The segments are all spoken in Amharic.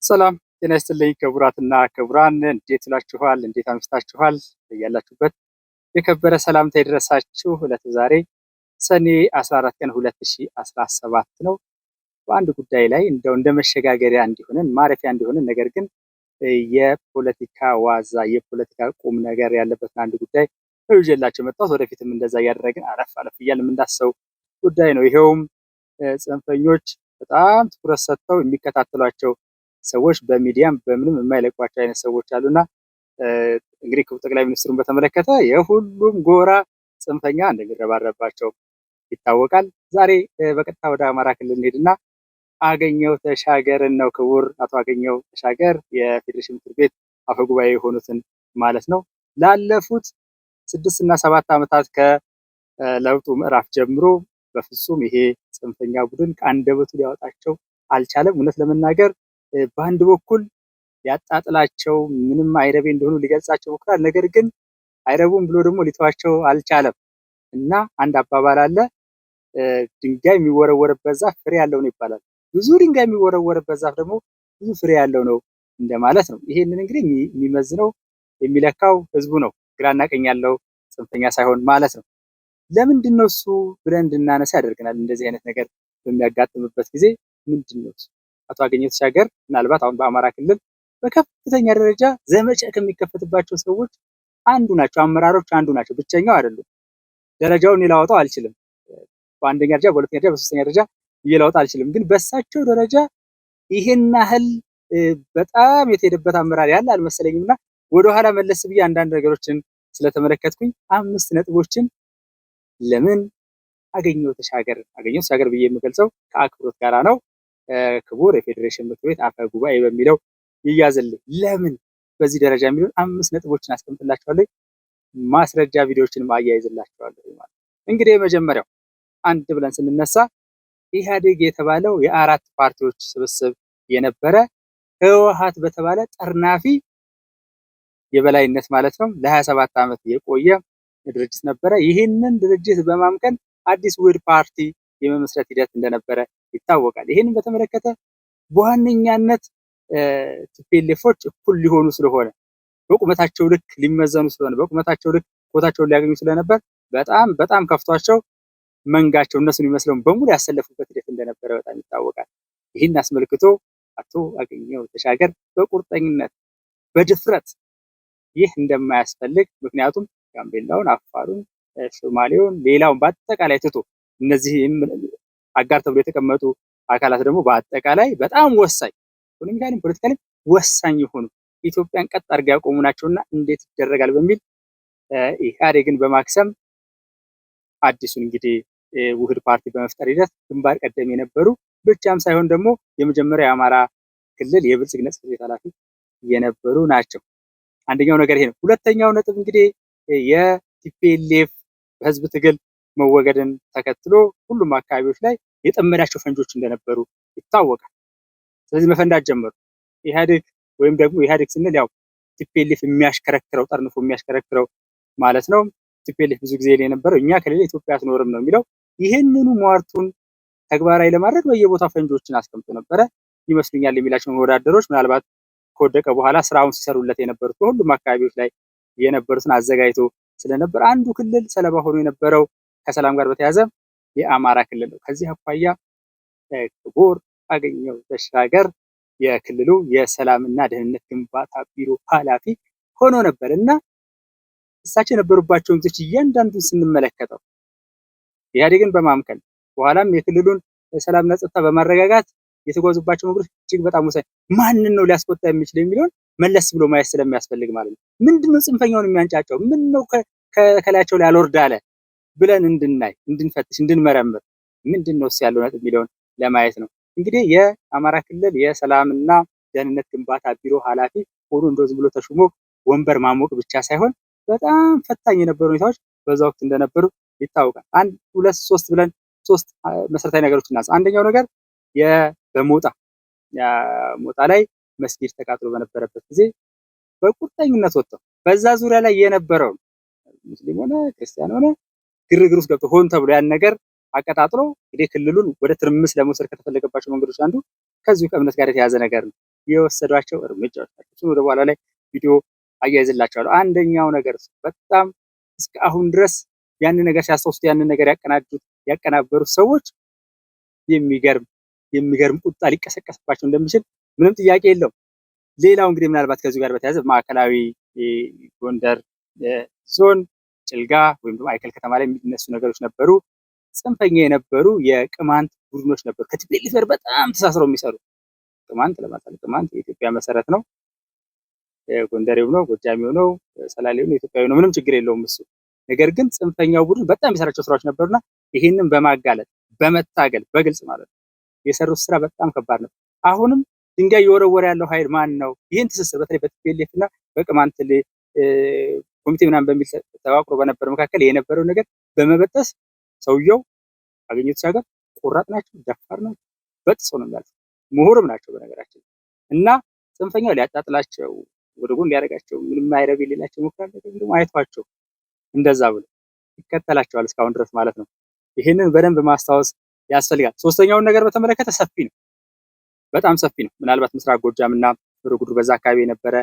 ሰላም ጤና ይስጥልኝ ክቡራትና ክቡራን፣ እንዴት ውላችኋል? እንዴት አምሽታችኋል? ያላችሁበት የከበረ ሰላምታ ይድረሳችሁ። ዕለተ ዛሬ ሰኔ 14 ቀን 2017 ነው። በአንድ ጉዳይ ላይ እንደ መሸጋገሪያ እንዲሆነን ማረፊያ እንዲሆነን ነገር ግን የፖለቲካ ዋዛ የፖለቲካ ቁም ነገር ያለበትን አንድ ጉዳይ ይዤላችሁ መጣሁ። ወደፊትም እንደዛ እያደረግን አለፍ አለፍ እያልን የምንዳስሰው ጉዳይ ነው። ይሄውም ጽንፈኞች በጣም ትኩረት ሰጥተው የሚከታተሏቸው ሰዎች በሚዲያም በምንም የማይለቋቸው አይነት ሰዎች አሉና እንግዲህ ክቡር ጠቅላይ ሚኒስትሩን በተመለከተ የሁሉም ጎራ ጽንፈኛ እንደሚረባረባቸው ይታወቃል። ዛሬ በቀጥታ ወደ አማራ ክልል እንሄድና አገኘሁ ተሻገርን ነው። ክቡር አቶ አገኘሁ ተሻገር የፌዴሬሽን ምክር ቤት አፈጉባኤ የሆኑትን ማለት ነው። ላለፉት 6 እና 7 ዓመታት ከለውጡ ምዕራፍ ጀምሮ በፍጹም ይሄ ጽንፈኛ ቡድን ከአንደበቱ ሊያወጣቸው አልቻለም። እውነት ለመናገር በአንድ በኩል ሊያጣጥላቸው ምንም አይረቤ እንደሆኑ ሊገልጻቸው ሞክራል። ነገር ግን አይረቡም ብሎ ደግሞ ሊተዋቸው አልቻለም እና አንድ አባባል አለ፣ ድንጋይ የሚወረወርበት ዛፍ ፍሬ ያለው ነው ይባላል። ብዙ ድንጋይ የሚወረወርበት ዛፍ ደግሞ ብዙ ፍሬ ያለው ነው እንደማለት ነው። ይሄንን እንግዲህ የሚመዝነው የሚለካው ህዝቡ ነው፣ ግራና ቀኝ ያለው ጽንፈኛ ሳይሆን ማለት ነው። ለምንድን ነው እሱ ብለን እንድናነሳ ያደርገናል። እንደዚህ አይነት ነገር በሚያጋጥምበት ጊዜ ምንድን ነው እሱ? አቶ አገኘሁ ተሻገር ምናልባት አሁን በአማራ ክልል በከፍተኛ ደረጃ ዘመቻ ከሚከፈትባቸው ሰዎች አንዱ ናቸው። አመራሮች አንዱ ናቸው። ብቸኛው አይደሉም። ደረጃውን ላወጣው አልችልም። በአንደኛ ደረጃ፣ በሁለተኛ ደረጃ፣ በሶስተኛ ደረጃ ላወጣው አልችልም። ግን በሳቸው ደረጃ ይሄን ያህል በጣም የተሄደበት አመራር ያለ አልመሰለኝም እና ወደኋላ መለስ ብዬ አንዳንድ ነገሮችን ስለተመለከትኩኝ 5 ነጥቦችን ለምን አገኘሁ ተሻገር ብዬ የምገልጸው ከአክብሮት ጋራ ነው። ክቡር የፌዴሬሽን ምክር ቤት አፈ ጉባኤ በሚለው ይያዝልኝ። ለምን በዚህ ደረጃ የሚሉን 5 ነጥቦችን አስቀምጥላችኋለሁ። ማስረጃ ቪዲዮዎችንም አያይዝላችኋለሁ ማለት ነው። እንግዲህ የመጀመሪያው አንድ ብለን ስንነሳ ኢህአዴግ የተባለው የ4 ፓርቲዎች ስብስብ የነበረ ህወሓት በተባለ ጠርናፊ የበላይነት ማለት ነው ለ27 ዓመት የቆየ ድርጅት ነበረ። ይህንን ድርጅት በማምከን አዲስ ውህድ ፓርቲ የመመስረት ሂደት እንደነበረ ይታወቃል። ይህንን በተመለከተ በዋነኛነት ቲፒኤልኤፎች እኩል ሊሆኑ ስለሆነ በቁመታቸው ልክ ሊመዘኑ ስለሆነ በቁመታቸው ልክ ቦታቸውን ሊያገኙ ስለነበር በጣም ከፍቷቸው መንጋቸው እነሱን የሚመስለውን በሙሉ ያሰለፉበት ሂደት እንደነበረ በጣም ይታወቃል። ይህን አስመልክቶ አቶ አገኘሁ ተሻገር በቁርጠኝነት በድፍረት ይህ እንደማያስፈልግ ምክንያቱም ጋምቤላውን፣ አፋሩን፣ ሶማሌውን ሌላውን በአጠቃላይ ትቶ እነዚህ አጋር ተብሎ የተቀመጡ አካላት ደግሞ በአጠቃላይ በጣም ወሳኝ ኢኮኖሚካሊም ፖለቲካሊም ወሳኝ የሆኑ ኢትዮጵያን ቀጥ አድርገው ያቆሙ ናቸውና እንዴት ይደረጋል በሚል ኢህአዴግን በማክሰም አዲሱን እንግዲህ ውህድ ፓርቲ በመፍጠር ሂደት ግንባር ቀደም የነበሩ ብቻም ሳይሆን ደግሞ የመጀመሪያ የአማራ ክልል የብልጽግና ጽሕፈት ቤት ኃላፊ የነበሩ ናቸው። አንደኛው ነገር ይሄ ነው። ሁለተኛው ነጥብ እንግዲህ የቲፒኤልኤፍ በህዝብ ትግል መወገድን ተከትሎ ሁሉም አካባቢዎች ላይ የጠመዳቸው ፈንጆች እንደነበሩ ይታወቃል። ስለዚህ መፈንዳት ጀመሩ። ኢህአዴግ ወይም ደግሞ ኢህአዴግ ስንል ያው ቲፒኤልኤፍ የሚያሽከረክረው ጠርንፎ የሚያሽከረክረው ማለት ነው። ቲፒኤልኤፍ ብዙ ጊዜ የነበረው እኛ ከሌለ ኢትዮጵያ አትኖርም ነው የሚለው። ይህንኑ ሟርቱን ተግባራዊ ለማድረግ በየቦታው ፈንጆችን አስቀምጦ ነበረ ይመስሉኛል የሚላቸውን ወዳደሮች ምናልባት ከወደቀ በኋላ ስራውን ሲሰሩለት የነበሩት በሁሉም አካባቢዎች ላይ የነበሩትን አዘጋጅቶ ስለነበር አንዱ ክልል ሰለባ ሆኖ የነበረው ከሰላም ጋር በተያያዘ የአማራ ክልል ነው። ከዚህ አኳያ ክቡር አገኘሁ ተሻገር የክልሉ የሰላምና ደህንነት ግንባታ ቢሮ ኃላፊ ሆኖ ነበር እና እሳቸው የነበሩባቸውን ጊዜዎች እያንዳንዱን ስንመለከተው ኢህአዴግን በማምከል በኋላም የክልሉን ሰላምና ጸጥታ በማረጋጋት የተጓዙባቸው መንገዶች እጅግ በጣም ወሳኝ ማንን ነው ሊያስቆጣ የሚችል የሚለውን መለስ ብሎ ማየት ስለሚያስፈልግ ማለት ነው። ምንድነው ጽንፈኛውን የሚያንጫጫው? ምን ነው ከላያቸው ላይ አልወርድ አለ ብለን እንድናይ፣ እንድንፈትሽ፣ እንድንመረምር ምንድነው እሱ ያለው ነጥብ የሚለውን ለማየት ነው። እንግዲህ የአማራ ክልል የሰላምና ደህንነት ግንባታ ቢሮ ኃላፊ ሆኖ እንደው ዝም ብሎ ተሹሞ ወንበር ማሞቅ ብቻ ሳይሆን በጣም ፈታኝ የነበሩ ሁኔታዎች በዛ ወቅት እንደነበሩ ይታወቃል። 1 2 3 ብለን 3 መሰረታዊ ነገሮች እናንሳ። አንደኛው ነገር ሞጣ ላይ መስጊድ ተቃጥሎ በነበረበት ጊዜ በቁርጠኝነት ወጥተው በዛ ዙሪያ ላይ የነበረው ሙስሊም ሆነ ክርስቲያን ሆነ ግርግር ውስጥ ገብቶ ሆን ተብሎ ያን ነገር አቀጣጥሎ እንግዲህ ክልሉን ወደ ትርምስ ለመውሰድ ከተፈለገባቸው መንገዶች አንዱ ከዚሁ ከእምነት ጋር የተያዘ ነገር ነው። የወሰዷቸው እርምጃዎች ናቸው። እሱን ወደ በኋላ ላይ ቪዲዮ አያይዝላቸዋለሁ። አንደኛው ነገር በጣም እስከ አሁን ድረስ ያንን ነገር ሲያስታውሱት ያንን ነገር ያቀናበሩት ሰዎች የሚገርም ቁጣ ሊቀሰቀስባቸው እንደሚችል ምንም ጥያቄ የለውም። ሌላው እንግዲህ ምናልባት ከዚሁ ጋር በተያያዘ ማዕከላዊ ጎንደር ዞን ጭልጋ ወይም ደግሞ አይከል ከተማ ላይ የሚነሱ ነገሮች ነበሩ። ጽንፈኛ የነበሩ የቅማንት ቡድኖች ነበሩ ከቲፒኤልኤፍ ጋር በጣም ተሳስረው የሚሰሩ። ቅማንት ለማለት ቅማንት የኢትዮጵያ መሰረት ነው። ጎንደሬው ነው፣ ጎጃሜው ነው፣ ሰላሌው ነው፣ ኢትዮጵያዊ ነው፣ ምንም ችግር የለውም እሱ። ነገር ግን ጽንፈኛው ቡድን በጣም የሰራቸው ስራዎች ነበሩና ይህንን በማጋለጥ በመታገል በግልጽ ማለት ነው የሰሩት ስራ በጣም ከባድ ነው። አሁንም ድንጋይ እየወረወረ ያለው ኃይል ማን ነው? ይህን ትስስር በተለይ በቲፒኤልኤፍ እና በቅማንት ኮሚቴ ምናምን በሚል ተዋቅሮ በነበረ መካከል የነበረው ነገር በመበጠስ ሰውየው አገኘሁት ሲያገር ቆራጥ ናቸው፣ ደፋር ናቸው፣ በጥሰው ነው የሚያልፉት። ምሁርም ናቸው በነገራችን እና ጽንፈኛው ሊያጣጥላቸው ወደ ጎን ሊያደርጋቸው ምንም አይረብ የሌላቸው ሞክራል። ደግሞ አይቷቸው እንደዛ ብሎ ይከተላቸዋል እስካሁን ድረስ ማለት ነው። ይህንን በደንብ ማስታወስ ያስፈልጋል። ሶስተኛውን ነገር በተመለከተ ሰፊ ነው፣ በጣም ሰፊ ነው። ምናልባት ምስራቅ ጎጃም እና ጉድሩ በዛ አካባቢ የነበረ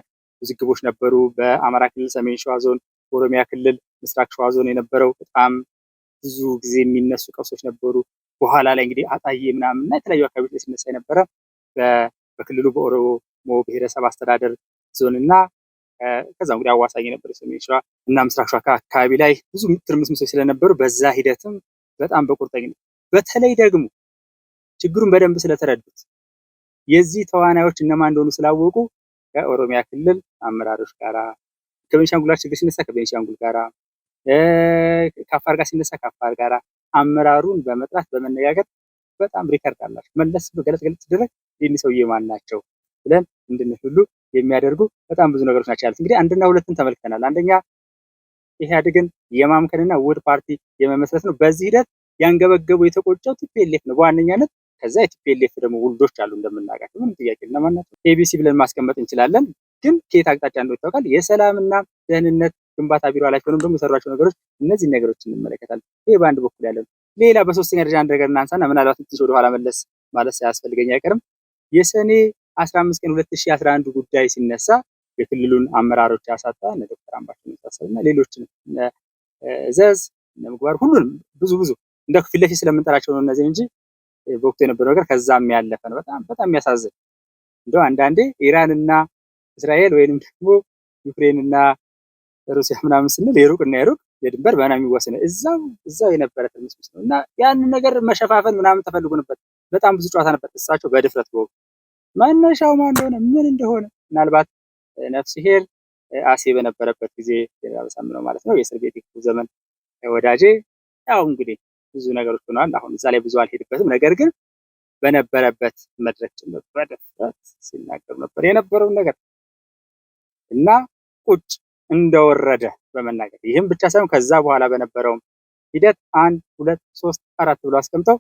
ውዝግቦች ነበሩ። በአማራ ክልል ሰሜን ሸዋ ዞን፣ በኦሮሚያ ክልል ምስራቅ ሸዋ ዞን የነበረው በጣም ብዙ ጊዜ የሚነሱ ቀውሶች ነበሩ። በኋላ ላይ እንግዲህ አጣዬ ምናምን እና የተለያዩ አካባቢዎች ላይ ሲነሳ የነበረ በክልሉ በኦሮሞ ብሔረሰብ አስተዳደር ዞን እና ከዛ እንግዲህ አዋሳኝ የነበረ ሰሜን ሸዋ እና ምስራቅ ሸዋ አካባቢ ላይ ብዙ ትርምስምሶች ስለነበሩ በዛ ሂደትም በጣም በቁርጠኝነት በተለይ ደግሞ ችግሩን በደንብ ስለተረዱት የዚህ ተዋናዮች እነማን እንደሆኑ ስላወቁ ከኦሮሚያ ክልል አመራሮች ጋራ፣ ከቤኒሻንጉል ችግር ሲነሳ ከቤኒሻንጉል ጋራ፣ ከአፋር ጋር ሲነሳ ከአፋር ጋራ አመራሩን በመጥራት በመነጋገር በጣም ሪከርድ አላቸው። መለስ ገለጽ ሲደረግ ይህን ሰውዬ ማን ናቸው ብለን እንድንል ሁሉ የሚያደርጉ በጣም ብዙ ነገሮች ናቸው ያሉት። እንግዲህ አንድና ሁለትን ተመልክተናል። አንደኛ ኢህአዴግን የማምከንና ውህድ ፓርቲ የመመስረት ነው። በዚህ ሂደት ያንገበገቡ የተቆጨው ቲፒኤልኤፍ ነው በዋነኛነት። ከዛ የቲፒኤልኤፍ ደግሞ ውልዶች አሉ እንደምናውቃቸው፣ ምንም ጥያቄ እነማን ናቸው? ኤቢሲ ብለን ማስቀመጥ እንችላለን። ግን ከየት አቅጣጫ እንደሆነ ይታወቃል። የሰላምና ደህንነት ግንባታ ቢሮ ኃላፊ ሆነው ደግሞ የሰሯቸው ነገሮች እነዚህ ነገሮች እንመለከታለን። ይሄ በአንድ በኩል ያለ ነው። ሌላ በሶስተኛ ደረጃ አንድ ነገር እናንሳና ምናልባት ትንሽ ወደኋላ መለስ ማለት ሳያስፈልገኝ አይቀርም። የሰኔ 15 ቀን 2011 ጉዳይ ሲነሳ የክልሉን አመራሮች ያሳጣ እነ ዶክተር አምባቸው መሳሰልና ሌሎችን ዘዝ ምግባር ሁሉንም ብዙ እንደ ፊት ለፊት ስለምንጠራቸው ነው እነዚህ እንጂ በወቅቱ የነበረው ነገር ከዛም ያለፈ ነው። በጣም የሚያሳዝን እንደው አንዳንዴ ኢራንና እስራኤል ወይንም ደግሞ ዩክሬንና ሩሲያ ምናምን ስንል የሩቅና የሩቅ የድንበር ምናምን የሚወሰነ እዛው የነበረ ትርምስምስ ነው እና ያንን ነገር መሸፋፈን ምናምን ተፈልጎ ነበር። በጣም ብዙ ጨዋታ ነበር። እሳቸው በድፍረት በወቅቱ መነሻው ማን እንደሆነ ምን እንደሆነ ምናልባት ነፍስሄር አሴ በነበረበት ጊዜ ሳምነው ማለት ነው የእስር ቤት ዘመን ወዳጄ ያው እንግዲህ ብዙ ነገሮች ሆነዋል። አሁን እዛ ላይ ብዙ አልሄድበትም። ነገር ግን በነበረበት መድረክ ጭምር በድፍረት ሲናገሩ ነበር የነበረውን ነገር እና ቁጭ እንደወረደ በመናገር ይህም ብቻ ሳይሆን ከዛ በኋላ በነበረው ሂደት 1 2 3 4 ብሎ አስቀምጠው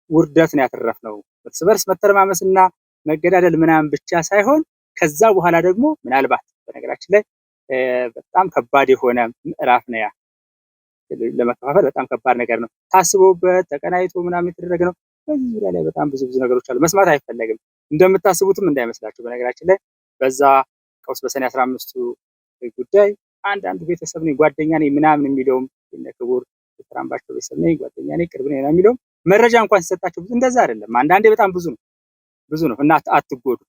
ውርደትን ያተረፍነው እርስ በርስ መተረማመስና መገዳደል ምናምን ብቻ ሳይሆን ከዛ በኋላ ደግሞ ምናልባት በነገራችን ላይ በጣም ከባድ የሆነ ምዕራፍ ነው ያ። ለመከፋፈል በጣም ከባድ ነገር ነው። ታስቦበት ተቀናይቶ ምናምን የተደረገ ነው። በዚህ ዙሪያ ላይ በጣም ብዙ ነገሮች አሉ። መስማት አይፈለግም። እንደምታስቡትም እንዳይመስላችሁ። በነገራችን ላይ በዛ ቀውስ በሰኔ 15ቱ ጉዳይ አንዳንዱ ቤተሰብ ነኝ ጓደኛ ነኝ ምናምን የሚለውም ክቡር ዶክተር አምባቸው ቤተሰብ ነኝ ጓደኛ ነኝ ቅርብ ነኝ የሚለውም መረጃ እንኳን ሲሰጣቸው እንደዛ አይደለም። አንዳንዴ በጣም ብዙ ነው እና አትጎዱ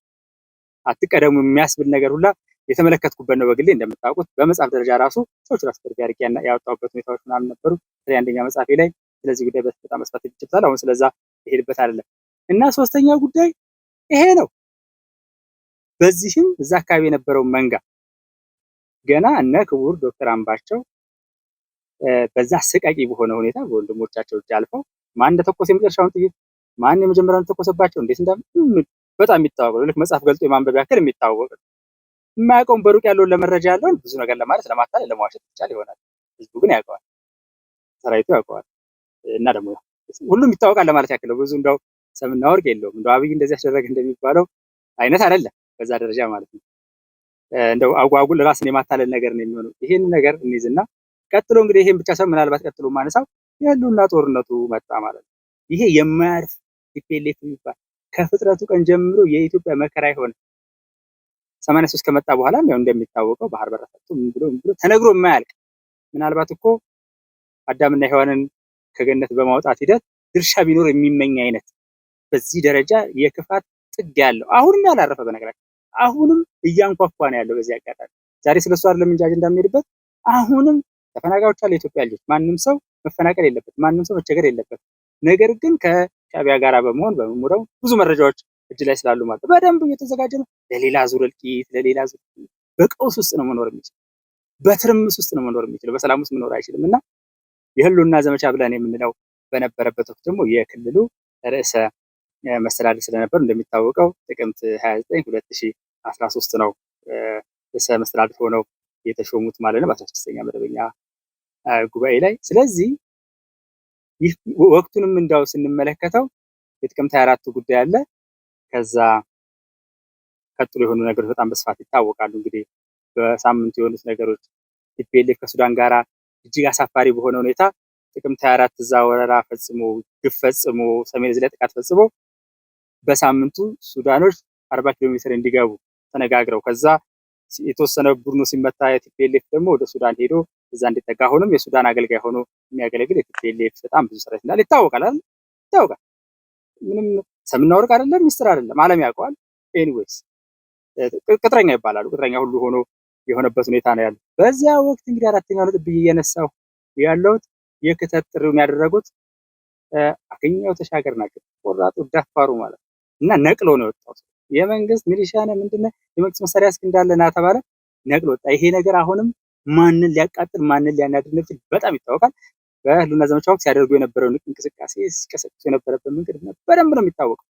አትቀደሙ የሚያስብል ነገር ሁላ የተመለከትኩበት ነው በግሌ። እንደምታውቁት በመጽሐፍ ደረጃ ራሱ ሰዎች ራስ ተርቢያ ያወጣሁበት ሁኔታዎች ምናምን ነበሩ። አንደኛ መጽሐፌ ላይ ስለዚህ ጉዳይ በጣም መስፋት ይችላል። አሁን ስለዛ ይሄድበት አይደለም እና ሶስተኛው ጉዳይ ይሄ ነው። በዚህም እዛ አካባቢ የነበረው መንጋ ገና እነ ክቡር ዶክተር አምባቸው በዛ አሰቃቂ በሆነ ሁኔታ በወንድሞቻቸው እጅ አልፈው ማን እንደተኮሰ የመጨረሻውን ጥይት ማን የመጀመሪያውን ተኮሰባቸው እንዴት በጣም የሚታወቅ ነው። ልክ መጽሐፍ ገልጦ የማንበብ ያክል የሚታወቅ ነው። የማያውቀውን በሩቅ ያለውን ለመረጃ ያለውን ብዙ ነገር ለማለት ለማታለል ለመዋሸት ይቻል ይሆናል። ህዝቡ ግን ያውቀዋል፣ ሰራዊቱ ያውቀዋል። እና ደግሞ ሁሉም ይታወቃል ለማለት ያክል ነው። ብዙ እንደው ሰምና ወርቅ የለውም። እንደው አብይ እንደዚህ ያስደረገ እንደሚባለው አይነት አይደለም በዛ ደረጃ ማለት ነው። እንደው አጓጉል ራስን የማታለል ነገር ነው የሚሆነው። ይሄን ነገር እንይዝና ቀጥሎ እንግዲህ ይሄን ብቻ ሳይሆን ምናልባት ቀጥሎ ማነሳው የህልውና ጦርነቱ መጣ ማለት ነው። ይሄ የማያርፍ ቲፒኤልኤፍ የሚባል ከፍጥረቱ ቀን ጀምሮ የኢትዮጵያ መከራ የሆነ 83 ከመጣ በኋላም ያው እንደሚታወቀው ባህር በር ፈቶ ምን ብሎ ተነግሮ የማያልቅ ምናልባት እኮ አዳምና ሔዋንን ከገነት በማውጣት ሂደት ድርሻ ቢኖር የሚመኝ አይነት በዚህ ደረጃ የክፋት ጥግ ያለው አሁንም ያላረፈ በነገራችን አሁንም እያንኳኳ ነው ያለው። በዚህ አጋጣሚ ዛሬ ስለሱ አይደለም እንጂ አጀንዳ የሚሄድበት አሁንም ተፈናቃዮች አሉ የኢትዮጵያ ልጆች። ማንም ሰው መፈናቀል የለበት፣ ማንም ሰው መቸገር የለበት። ነገር ግን ከሻዕቢያ ጋር በመሆን በመሙረው ብዙ መረጃዎች እጅ ላይ ስላሉ ማለት በደንብ እየተዘጋጀ ነው ለሌላ ዙር እልቂት፣ ለሌላ ዙር በቀውስ ውስጥ ነው መኖር የሚችል፣ በትርምስ ውስጥ ነው መኖር የሚችለው፣ በሰላም ውስጥ መኖር አይችልም። እና የህልውና ዘመቻ ብለን የምንለው በነበረበት ወቅት ደግሞ የክልሉ ርዕሰ መስተዳድር ስለነበር እንደሚታወቀው ጥቅምት 29 2013 ነው ርዕሰ መስተዳድር ሆነው የተሾሙት ማለት ነው በ16ኛ መደበኛ ጉባኤ ላይ። ስለዚህ ይህ ወቅቱንም እንዳው ስንመለከተው የጥቅምት 24 ጉዳይ አለ። ከዛ ቀጥሎ የሆኑ ነገሮች በጣም በስፋት ይታወቃሉ። እንግዲህ በሳምንቱ የሆኑት ነገሮች ቲፒኤልኤፍ ከሱዳን ጋራ እጅግ አሳፋሪ በሆነ ሁኔታ ጥቅምት 24 እዛ ወረራ ፈጽሞ ግፍ ፈጽሞ ሰሜን ዕዝ ላይ ጥቃት ፈጽሞ በሳምንቱ ሱዳኖች 40 ኪሎ ሜትር እንዲገቡ ተነጋግረው ከዛ የተወሰነ ቡድኑ ሲመታ የቲፒኤልኤፍ ደግሞ ወደ ሱዳን ሄዶ እዛ እንዲጠጋ አሁንም የሱዳን አገልጋይ ሆኖ የሚያገለግል የቲፒኤልኤፍ በጣም ብዙ ሰራዊት እንዳለ ይታወቃል አይደል? ይታወቃል። ምንም ሰምና ወርቅ አይደለም፣ ሚስጥር አይደለም፣ ዓለም ያውቀዋል። ኤኒዌይስ ቅጥረኛ ይባላሉ። ቅጥረኛ ሁሉ ሆኖ የሆነበት ሁኔታ ነው ያለው። በዚያ ወቅት እንግዲህ አራተኛው ነጥብ እየነሳው ያለውት የክተት ጥሪውን ያደረጉት አገኘሁ ተሻገር ናቸው። ቆራጡ ደፋሩ ማለት እና ነቅሎ ነው የወጣው። የመንግስት ሚሊሻ ነው ምንድነው የመንግስት መሳሪያ እስኪ እንዳለ ና ተባለ፣ ነቅሎ ወጣ። ይሄ ነገር አሁንም ማንን ሊያቃጥል ማንን ሊያናድድ እንደሚችል በጣም ይታወቃል። በህልውና ዘመቻ ወቅት ሲያደርጉ የነበረውን እንቅስቃሴ ሲቀሰቅሱ የነበረበት መንገድ በደንብ ነው የሚታወቀው።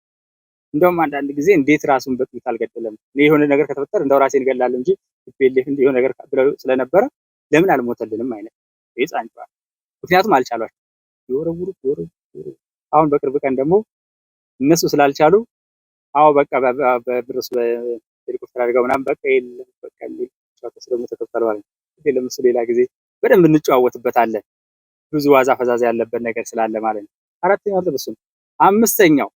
እንደውም አንዳንድ ጊዜ እንዴት ራሱን በጥይት አልገደለም፣ የሆነ ነገር ከተፈጠረ እንደው ራሴን እገላለሁ እንጂ ቲፒኤልኤፍ የሆነ ነገር ብለው ስለነበረ ለምን አልሞተልንም አይነት ይጻንጫል። ምክንያቱም አልቻሏቸው የወረውሩት አሁን በቅርብ ቀን ደግሞ እነሱ ስላልቻሉ አዎ በቃ በብርስ በሄሊኮፕተር አድርገው ምናምን በቃ የለም በቃ የሚል ጨዋታ ደግሞ ተከፍቷል ማለት ነው። ለምሱ ሌላ ጊዜ በደንብ እንጨዋወትበታለን። ብዙ ዋዛ ፈዛዛ ያለበት ነገር ስላለ ማለት ነው። አራተኛው ነጥብ እሱ ነው። አምስተኛው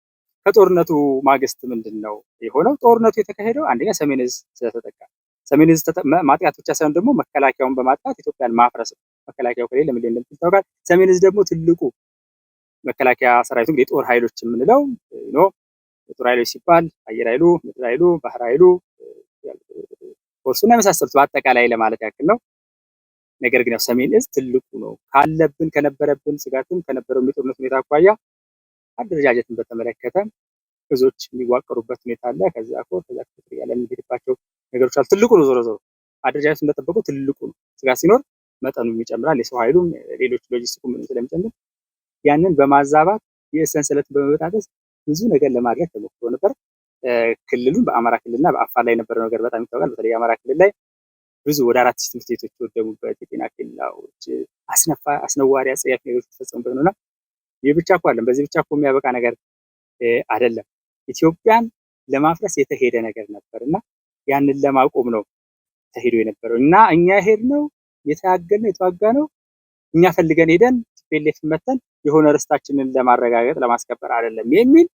ከጦርነቱ ማግስት ምንድነው የሆነው? ጦርነቱ የተካሄደው አንደኛ ሰሜን ዕዝ ስለተጠቃ፣ ሰሜን ዕዝ ማጥቃት ብቻ ሳይሆን ደግሞ መከላከያውን በማጥቃት ኢትዮጵያን ማፍረስ ነው። መከላከያው ከሌለ ምን እንደምትል ታውቃለህ። ሰሜን ዕዝ ደግሞ ትልቁ መከላከያ ሰራዊቱ እንግዲህ ጦር ኃይሎች የምንለው የጦር ኃይሎች ሲባል አየር ኃይሉ፣ ምድር ኃይሉ፣ ባህር ኃይሉ፣ ፎርሱና የመሳሰሉት በአጠቃላይ ለማለት ያክል ነው። ነገር ግን ያው ሰሜን ዕዝ ትልቁ ነው ካለብን ከነበረብን ስጋትም ከነበረው የጦርነት ሁኔታ አኳያ አደረጃጀትን በተመለከተ እዞች የሚዋቀሩበት ሁኔታ አለ። ከዛ ክፍል ያለ የሚሄድባቸው ነገሮች አሉ። ትልቁ ነው ዞሮ ዞሮ አደረጃጀቱ እንደጠበቀው ትልቁ ነው። ስጋት ሲኖር መጠኑ ይጨምራል። የሰው ኃይሉም ሌሎች ሎጂስቲኩ ምን ስለሚጨምር ያንን በማዛባት የሰንሰለትን በመበጣጠስ ብዙ ነገር ለማድረግ ተሞክሮ ነበር። ክልሉን በአማራ ክልልና በአፋር ላይ የነበረው ነገር በጣም ይታወቃል። በተለይ የአማራ ክልል ላይ ብዙ ወደ 4 ትምህርት ቤቶች ወደሙበት፣ የጤና ኬላዎች፣ አስነዋሪ አጸያፊ ነገሮች ተፈጸሙበት ነውና ይህ ብቻ እኮ አይደለም። በዚህ ብቻ እኮ የሚያበቃ ነገር አይደለም። ኢትዮጵያን ለማፍረስ የተሄደ ነገር ነበርና ያንን ለማቆም ነው ተሄዶ የነበረው እና እኛ ሄድነው የታገልነው የተዋጋነው እኛ ፈልገን ሄደን ቲፒኤልኤፍ መተን የሆነ ርስታችንን ለማረጋገጥ ለማስከበር አይደለም የሚል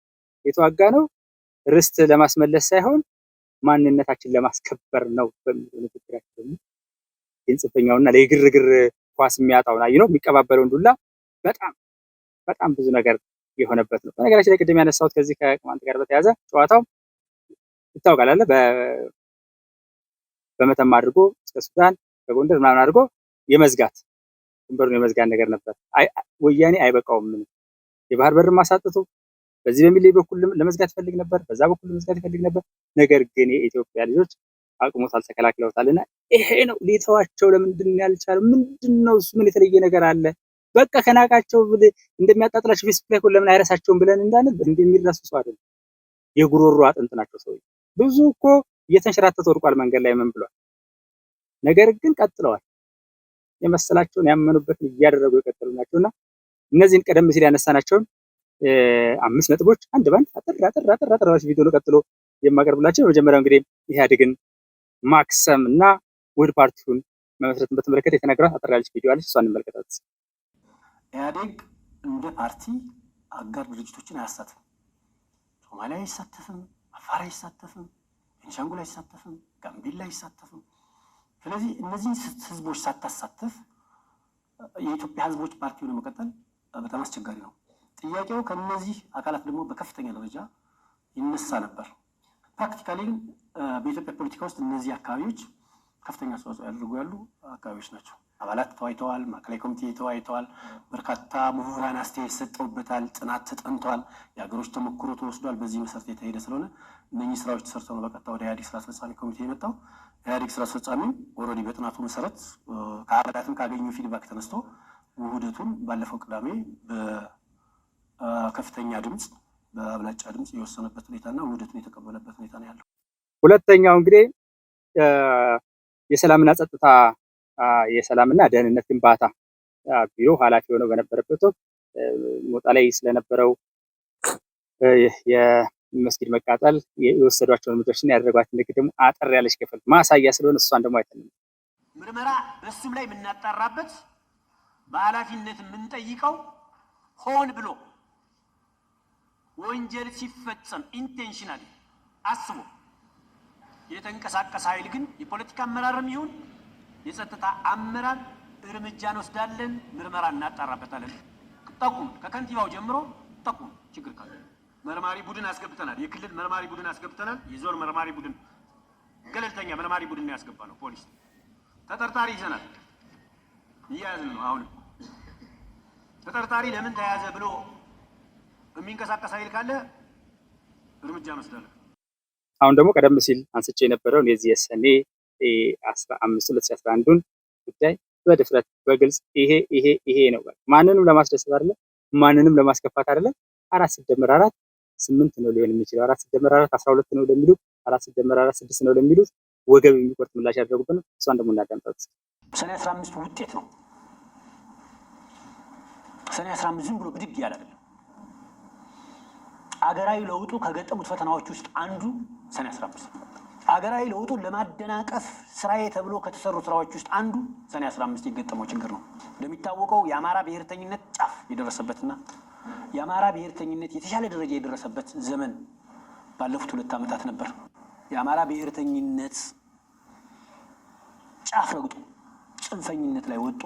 የተዋጋነው ርስት ለማስመለስ ሳይሆን ማንነታችን ለማስከበር ነው በሚለው ንግግራቸው ደግሞ የጽንፈኛውና ለግርግር ኳስ የሚያጣውና የሚቀባበለውን ዱላ በጣም ብዙ ነገር የሆነበት ነው። በነገራችን ላይ ቅድም ያነሳሁት ከዚህ ከቅማንት ጋር በተያያዘ ጨዋታው ይታወቃል አለ በመተማ አድርጎ እስከ ሱዳን በጎንደር ምናምን አድርጎ የመዝጋት ድንበሩን የመዝጋት ነገር ነበር። ወያኔ አይበቃውም ምን የባህር በር ማሳጠቱ በዚህ በሚል በኩል ለመዝጋት ይፈልግ ነበር፣ በዛ በኩል ለመዝጋት ይፈልግ ነበር። ነገር ግን የኢትዮጵያ ልጆች አቅሞታል፣ ተከላክለውታልና ይሄ ነው ሊተዋቸው ለምንድን ነው ያልቻለው? ምንድነው እሱ? ምን የተለየ ነገር አለ? በቃ ከናቃቸው እንደሚያጣጥላቸው ፌስቡክ ላይ ለምን አይረሳቸውም ብለን እንዳንል እንደሚረሱ ሰው አይደለም። የጉሮሮ አጥንት ናቸው ሰው ብዙ እኮ እየተንሸራተተ ወድቋል መንገድ ላይ ምን ብሏል። ነገር ግን ቀጥለዋል። የመሰላቸውን ያመኑበትን እያደረጉ የቀጠሉ ናቸውና እነዚህን ቀደም ሲል ያነሳናቸውን 5 ነጥቦች አንድ ባንድ አጠር ቪዲዮ ነው ቀጥሎ የማቀርብላችሁ። በመጀመሪያው እንግዲህ ኢህአዴግን ማክሰም እና ውህድ ፓርቲውን መመስረትን በተመለከተ የተነገራት አጠር ያለች ቪዲዮ አለች። እሷን እንመልከታት። ኢህአዴግ እንደ ፓርቲ አጋር ድርጅቶችን አያሳትፍም። ሶማሊያ አይሳተፍም፣ አፋር አይሳተፍም፣ ቤንሻንጉል አይሳተፍም፣ ጋምቤላ አይሳተፍም። ስለዚህ እነዚህ ህዝቦች ሳታሳተፍ የኢትዮጵያ ህዝቦች ፓርቲውን ለመቀጠል በጣም አስቸጋሪ ነው። ጥያቄው ከነዚህ አካላት ደግሞ በከፍተኛ ደረጃ ይነሳ ነበር። ፕራክቲካሊ ግን በኢትዮጵያ ፖለቲካ ውስጥ እነዚህ አካባቢዎች ከፍተኛ አስተዋጽኦ ያደርጉ ያሉ አካባቢዎች ናቸው። አባላት ተወያይተዋል፣ ማዕከላዊ ኮሚቴ ተወያይተዋል፣ በርካታ ምሁራን አስተያየት ሰጠውበታል፣ ጥናት ተጠንቷል፣ የሀገሮች ተሞክሮ ተወስዷል። በዚህ መሰረት የተሄደ ስለሆነ እነኚህ ስራዎች ተሰርተው ነው በቀጥታ ወደ ኢህአዴግ ስራ አስፈጻሚ ኮሚቴ የመጣው። ኢህአዴግ ስራ አስፈጻሚ ኦልሬዲ በጥናቱ መሰረት ከአባላትም ካገኙ ፊድባክ ተነስቶ ውህደቱን ባለፈው ቅዳሜ በከፍተኛ ድምፅ በአብላጫ ድምፅ የወሰነበት ሁኔታና ውህደቱን የተቀበለበት ሁኔታ ነው ያለው። ሁለተኛው እንግዲህ የሰላምና ጸጥታ የሰላምና ደህንነት ግንባታ ቢሮ ኃላፊ ሆነው በነበረበት ወቅት ሞጣ ላይ ስለነበረው የመስጊድ መቃጠል የወሰዷቸውን እርምጃዎችና ያደረጓትን ንግድ ደግሞ አጠር ያለች ክፍል ማሳያ ስለሆነ እሷን ደግሞ አይተንም። ምርመራ በሱም ላይ የምናጣራበት በኃላፊነት የምንጠይቀው ሆን ብሎ ወንጀል ሲፈጸም ኢንቴንሽናሊ አስቦ የተንቀሳቀሰ ኃይል ግን የፖለቲካ አመራርም ይሁን የጸጥታ አመራር እርምጃ እንወስዳለን፣ ምርመራ እናጣራበታለን። ጠቁም፣ ከከንቲባው ጀምሮ ጠቁም። ችግር ካለ መርማሪ ቡድን አስገብተናል። የክልል መርማሪ ቡድን አስገብተናል። የዞን መርማሪ ቡድን፣ ገለልተኛ መርማሪ ቡድን ያስገባ ነው። ፖሊስ ተጠርጣሪ ይዘናል፣ እያያዝን ነው። አሁን ተጠርጣሪ ለምን ተያዘ ብሎ የሚንቀሳቀስ ኃይል ካለ እርምጃ እንወስዳለን። አሁን ደግሞ ቀደም ሲል አንስቼ የነበረውን የዚህ የሰኔ 15 2011ን ጉዳይ በድፍረት በግልጽ ይሄ ነው። ማንንም ለማስደሰት አይደለም፣ ማንንም ለማስከፋት አይደለም። 4 ሲደመር 4 8 ነው ሊሆን የሚችለው። 4 ሲደመር 4 12 ነው ለሚሉት፣ 4 ሲደመር 4 6 ነው ለሚሉት ወገብ የሚቆርጥ ምላሽ ያደረጉብን። እሷን ደግሞ እናዳምጣት። ሰኔ 15 ውጤት ነው። ሰኔ 15 ዝም ብሎ ብድግ ያለ አይደለም። አገራዊ ለውጡ ከገጠሙት ፈተናዎች ውስጥ አንዱ ሰኔ 15 ነው። አገራዊ ለውጡን ለማደናቀፍ ስራዬ ተብሎ ከተሰሩ ስራዎች ውስጥ አንዱ ሰኔ 15 የገጠመው ችግር ነው። እንደሚታወቀው የአማራ ብሔርተኝነት ጫፍ የደረሰበትና የአማራ ብሔርተኝነት የተሻለ ደረጃ የደረሰበት ዘመን ባለፉት 2 ዓመታት ነበር። የአማራ ብሔርተኝነት ጫፍ ረግጦ ጽንፈኝነት ላይ ወጥቶ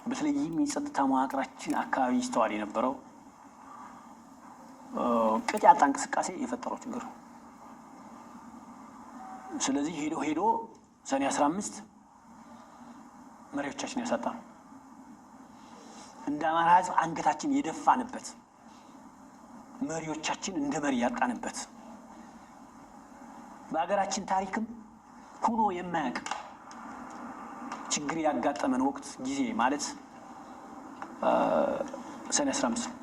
በተለይም የጸጥታ መዋቅራችን አካባቢ ይስተዋል የነበረው ቅጥ ያጣ እንቅስቃሴ የፈጠረው ችግር ነው። ስለዚህ ሄዶ ሰኔ 15 መሪዎቻችን ያሳጣል። እንደ አማራ ሕዝብ አንገታችን የደፋንበት፣ መሪዎቻችን እንደ መሪ ያጣንበት፣ በሀገራችን ታሪክም ሆኖ የማያውቅ ችግር ያጋጠመን ወቅት ጊዜ ማለት ሰኔ 15 ነው።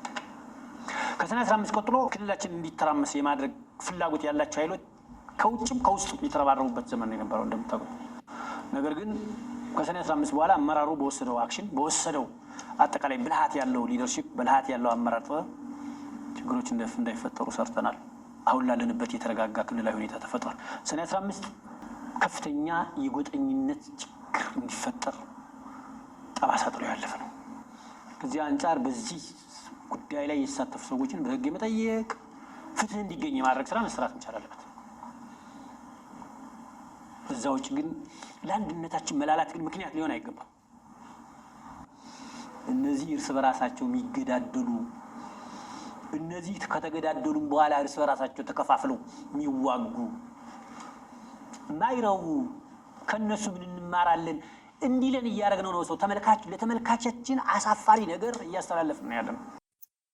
ከሰኔ 15 ቀጥሎ ክልላችን እንዲተራመስ የማድረግ ፍላጎት ያላቸው ኃይሎች ከውጭም ከውስጥ የተረባረቡበት ዘመን ነው የነበረው እንደምታውቁት። ነገር ግን ከሰኔ 15 በኋላ አመራሩ በወሰደው አክሽን በወሰደው አጠቃላይ ብልሃት ያለው ሊደርሺፕ ብልሃት ያለው አመራር ችግሮች እንዳይፈጠሩ ሰርተናል። አሁን ላለንበት የተረጋጋ ክልላዊ ሁኔታ ተፈጥሯል። ሰኔ 15 ከፍተኛ የጎጠኝነት ችግር እንዲፈጠር ጠባሳ ጥሎ ያለፈ ነው። ከዚህ አንጻር በዚህ ጉዳይ ላይ የተሳተፉ ሰዎችን በሕግ የመጠየቅ ፍትህ እንዲገኝ የማድረግ ስራ መስራት መቻል አለበት። እዛ ውጭ ግን ለአንድነታችን መላላት ግን ምክንያት ሊሆን አይገባም። እነዚህ እርስ በራሳቸው የሚገዳደሉ እነዚህ ከተገዳደሉም በኋላ እርስ በራሳቸው ተከፋፍለው የሚዋጉ ማይረቡ ከነሱ ምን እንማራለን እንዲለን እያደረግነው ነው። ሰው ለተመልካቻችን አሳፋሪ ነገር እያስተላለፍን ነው ያለነው።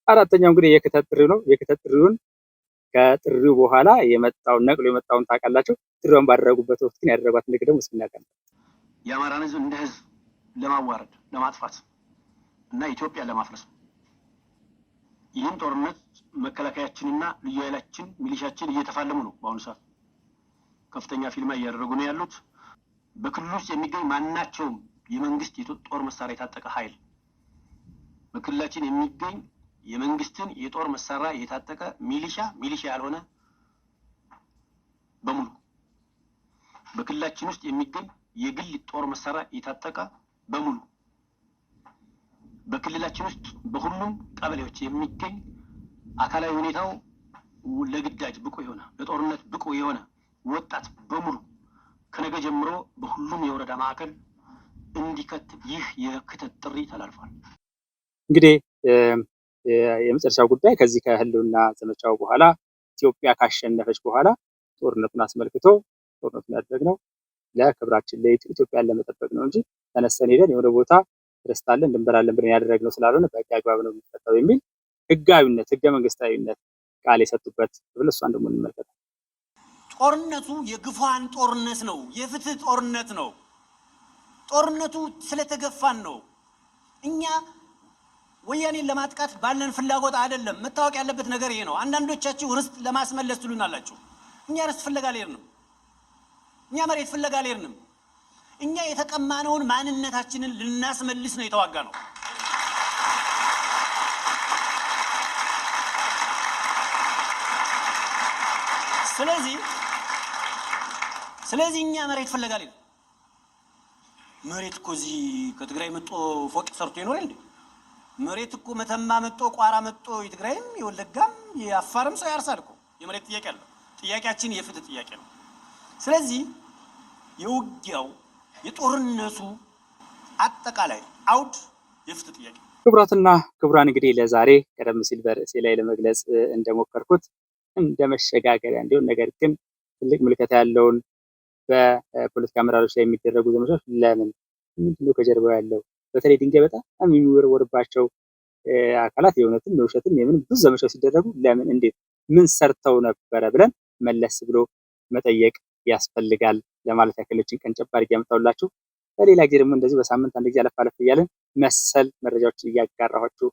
አራተኛው እንግዲህ የክተት ጥሪው ነው። የክተት ጥሪውን ከጥሪው በኋላ የመጣውን ነቅሎ የመጣውን ታውቃላችሁ። ጥሪውን ባደረጉበት ወቅት ግን ያደረጓት ንግድ ደግሞ ስናቀም የአማራን ሕዝብ እንደ ሕዝብ ለማዋረድ ለማጥፋት እና ኢትዮጵያ ለማፍረስ ይህን ጦርነት መከላከያችንና ልዩ ኃይላችን ሚሊሻችን እየተፋለሙ ነው። በአሁኑ ሰዓት ከፍተኛ ፊልማ እያደረጉ ነው ያሉት። በክልል ውስጥ የሚገኝ ማናቸውም የመንግስት የጦር መሳሪያ የታጠቀ ኃይል በክልላችን የሚገኝ የመንግስትን የጦር መሳሪያ የታጠቀ ሚሊሻ ያልሆነ በሙሉ በክልላችን ውስጥ የሚገኝ የግል ጦር መሳሪያ የታጠቀ በሙሉ በክልላችን ውስጥ በሁሉም ቀበሌዎች የሚገኝ አካላዊ ሁኔታው ለግዳጅ ብቁ የሆነ ለጦርነት ብቁ የሆነ ወጣት በሙሉ ከነገ ጀምሮ በሁሉም የወረዳ ማዕከል እንዲከትብ ይህ የክተት ጥሪ ተላልፏል። እንግዲህ የመጨረሻው ጉዳይ ከዚህ ከህልውና ዘመቻው በኋላ ኢትዮጵያ ካሸነፈች በኋላ ጦርነቱን አስመልክቶ ጦርነቱን ያደረግነው ለክብራችን ለኢትዮጵያን ለመጠበቅ ነው እንጂ ተነስተን ሄደን የሆነ ቦታ ደስታለን እንበላለን ብለን ያደረግነው ስላልሆነ በህግ አግባብ ነው የሚፈታው የሚል ህጋዊነት ህገ መንግስታዊነት ቃል የሰጡበት ብለ እሷን ደግሞ እንመልከታለን። ጦርነቱ የግፋን ጦርነት ነው፣ የፍትህ ጦርነት ነው። ጦርነቱ ስለተገፋን ነው። እኛ ወያኔን ለማጥቃት ባለን ፍላጎት አይደለም። መታወቅ ያለበት ነገር ይሄ ነው። አንዳንዶቻችሁ ርስት ለማስመለስ ትሉናላችሁ። እኛ ርስት ፍለጋ አልሄድንም። እኛ መሬት ፍለጋ አልሄድንም። እኛ የተቀማነውን ማንነታችንን ልናስመልስ ነው የተዋጋ ነው። ስለዚህ እኛ መሬት ፍለጋ አልሄድንም። መሬት እኮ እዚህ ከትግራይ መጥቶ ፎቅ ሰርቶ ይኖራል እንዴ? መሬት እኮ መተማ መጥቶ ቋራ መጥቶ የትግራይም የወለጋም የአፋርም ሰው ያርሳል እኮ። የመሬት ጥያቄ አለ። ጥያቄያችን የፍትህ ጥያቄ ነው። ስለዚህ የውጊያው የጦርነቱ አጠቃላይ አውድ የፍትህ ጥያቄ። ክቡራትና ክቡራን እንግዲህ ለዛሬ ቀደም ሲል በርዕሴ ላይ ለመግለጽ እንደሞከርኩት እንደ መሸጋገሪያ እንዲሆን ነገር ግን ትልቅ ምልከታ ያለውን በፖለቲካ አመራሮች ላይ የሚደረጉ ዘመቻዎች ለምን ምንድነው ከጀርባው ያለው በተለይ ድንጋይ በጣም የሚወረወርባቸው አካላት የእውነትም የውሸትም የምንም ብዙ ዘመቻዎች ሲደረጉ ለምን እንዴት ምን ሰርተው ነበረ ብለን መለስ ብሎ መጠየቅ ያስፈልጋል ለማለት ያክለችን ቀን ጨባር ያመጣውላችሁ። በሌላ ጊዜ ደግሞ እንደዚህ በሳምንት አንድ ጊዜ አለፍ እያለን መሰል መረጃዎችን እያጋራኋችሁ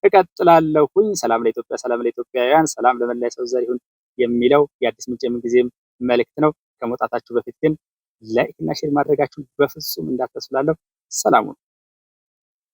እቀጥላለሁኝ። ሰላም ለኢትዮጵያ፣ ሰላም ለኢትዮጵያውያን፣ ሰላም ለመላ የሰው ዘር ይሁን የሚለው የአዲስ ምንጭ የምንጊዜም መልእክት ነው። ከመውጣታችሁ በፊት ግን ላይክ እና ሼር ማድረጋችሁን በፍጹም እንዳትረሱ። ሰላም ሁኑ።